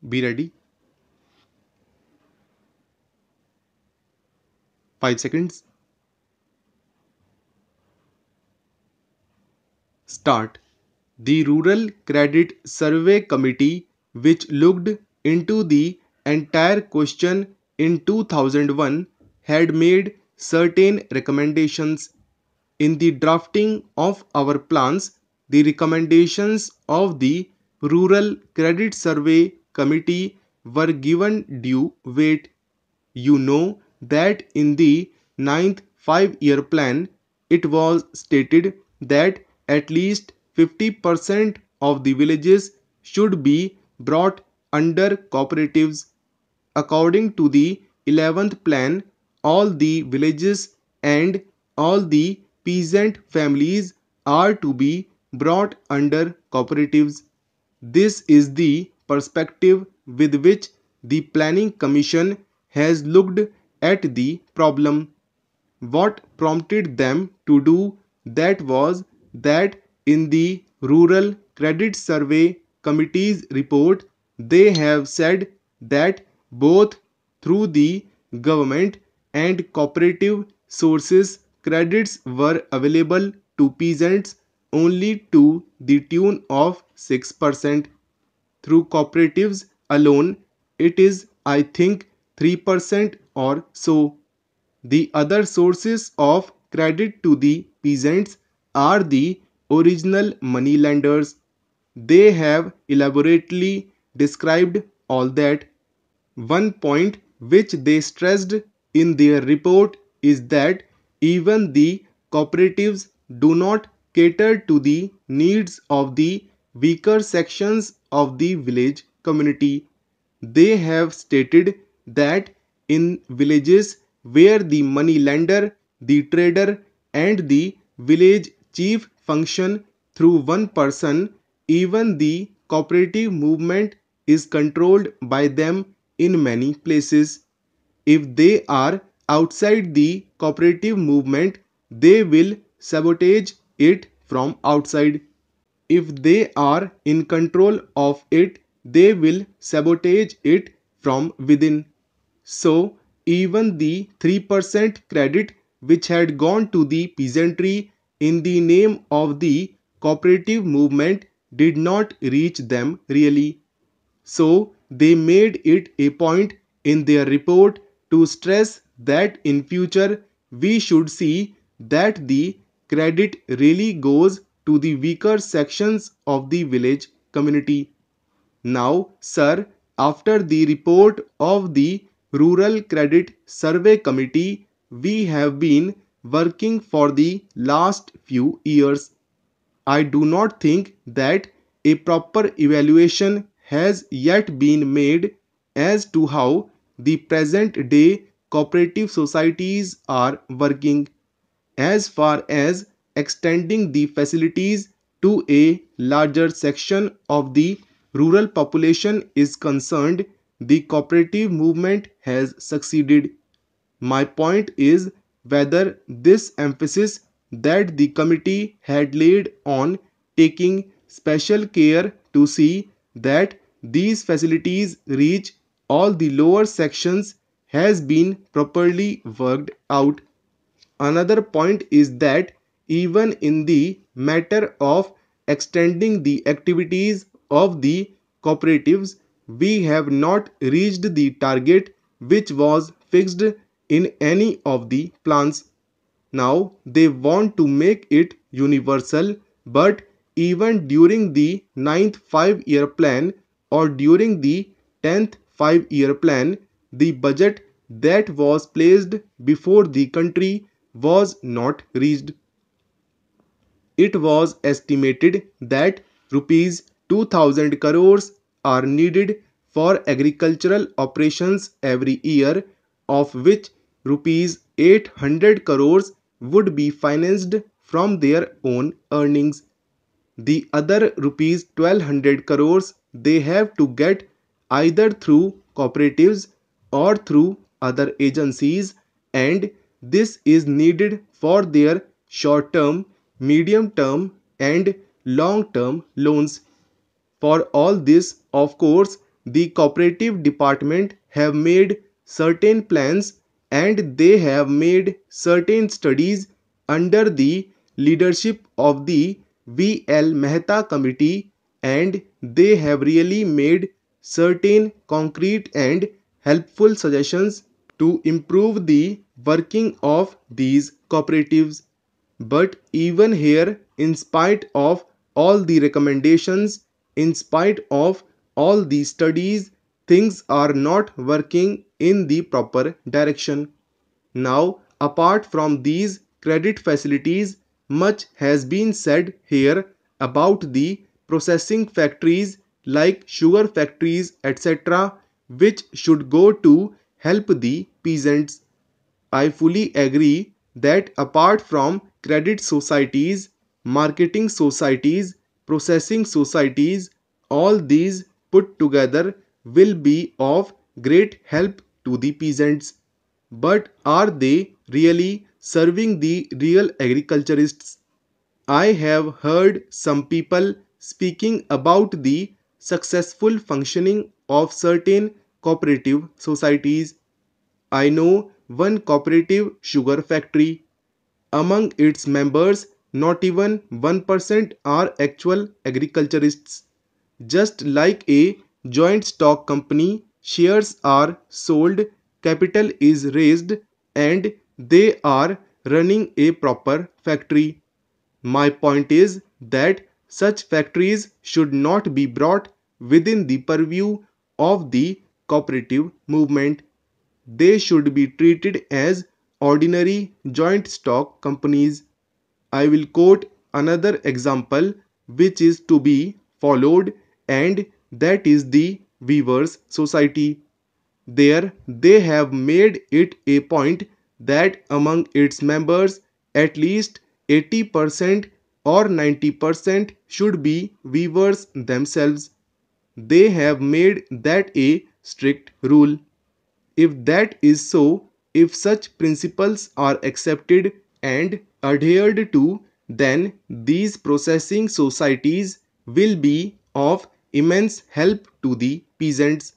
Be ready. 5 seconds. Start. The Rural Credit Survey Committee, which looked into the entire question in 2001, had made certain recommendations. In the drafting of our plans, the recommendations of the Rural Credit Survey Committee were given due weight. You know that in the ninth 5-year plan, it was stated that at least 50% of the villages should be brought under cooperatives. According to the 11th plan, all the villages and all the peasant families are to be brought under cooperatives. This is the perspective with which the Planning Commission has looked at the problem. What prompted them to do that was that in the Rural Credit Survey Committee's report, they have said that both through the government and cooperative sources, credits were available to peasants only to the tune of 6%. Through cooperatives alone, it is, I think, 3% or so. The other sources of credit to the peasants are the original money lenders. They have elaborately described all that. One point which they stressed in their report is that even the cooperatives do not cater to the needs of the weaker sections of the village community. They have stated that in villages where the money lender, the trader, and the village chief function through one person, even the cooperative movement is controlled by them in many places. If they are outside the cooperative movement, they will sabotage it from outside. If they are in control of it, they will sabotage it from within. So, even the 3% credit which had gone to the peasantry in the name of the cooperative movement did not reach them really. So, they made it a point in their report to stress that in future we should see that the credit really goes to the weaker sections of the village community. Now, sir, after the report of the Rural Credit Survey Committee, we have been working for the last few years. I do not think that a proper evaluation has yet been made as to how the present day cooperative societies are working. As far as extending the facilities to a larger section of the rural population is concerned, the cooperative movement has succeeded. My point is whether this emphasis that the committee had laid on taking special care to see that these facilities reach all the lower sections has been properly worked out. Another point is that even in the matter of extending the activities of the cooperatives, we have not reached the target which was fixed in any of the plans. Now they want to make it universal, but even during the ninth 5-year plan or during the 10th 5-year plan, the budget that was placed before the country was not reached. It was estimated that rupees 2000 crores are needed for agricultural operations every year, of which rupees 800 crores would be financed from their own earnings. The other rupees 1200 crores they have to get either through cooperatives or through other agencies, and this is needed for their short term, medium term, and long term loans. For all this, of course, the cooperative department have made certain plans and they have made certain studies under the leadership of the V.L. Mehta committee, and they have really made certain concrete and helpful suggestions to improve the working of these cooperatives. But even here, in spite of all the recommendations, in spite of all the studies, things are not working in the proper direction. Now, apart from these credit facilities, much has been said here about the processing factories like sugar factories, etc., which should go to help the peasants. I fully agree that apart from credit societies, marketing societies, processing societies, all these put together will be of great help to the peasants. But are they really serving the real agriculturists? I have heard some people speaking about the successful functioning of certain cooperative societies. I know one cooperative sugar factory. Among its members, not even 1% are actual agriculturists. Just like a joint stock company, shares are sold, capital is raised, and they are running a proper factory. My point is that such factories should not be brought within the purview of the cooperative movement. They should be treated as ordinary joint stock companies. I will quote another example which is to be followed, and that is the Weavers Society. There they have made it a point that among its members at least 80% or 90% should be weavers themselves. They have made that a strict rule. If that is so, if such principles are accepted and adhered to, then these processing societies will be of immense help to the peasants.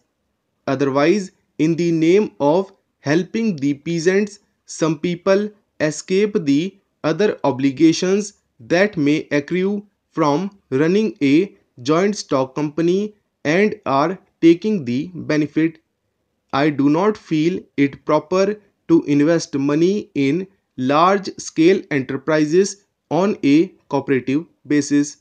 Otherwise, in the name of helping the peasants, some people escape the other obligations that may accrue from running a joint stock company and are taking the benefit. I do not feel it proper to invest money in large scale enterprises on a cooperative basis.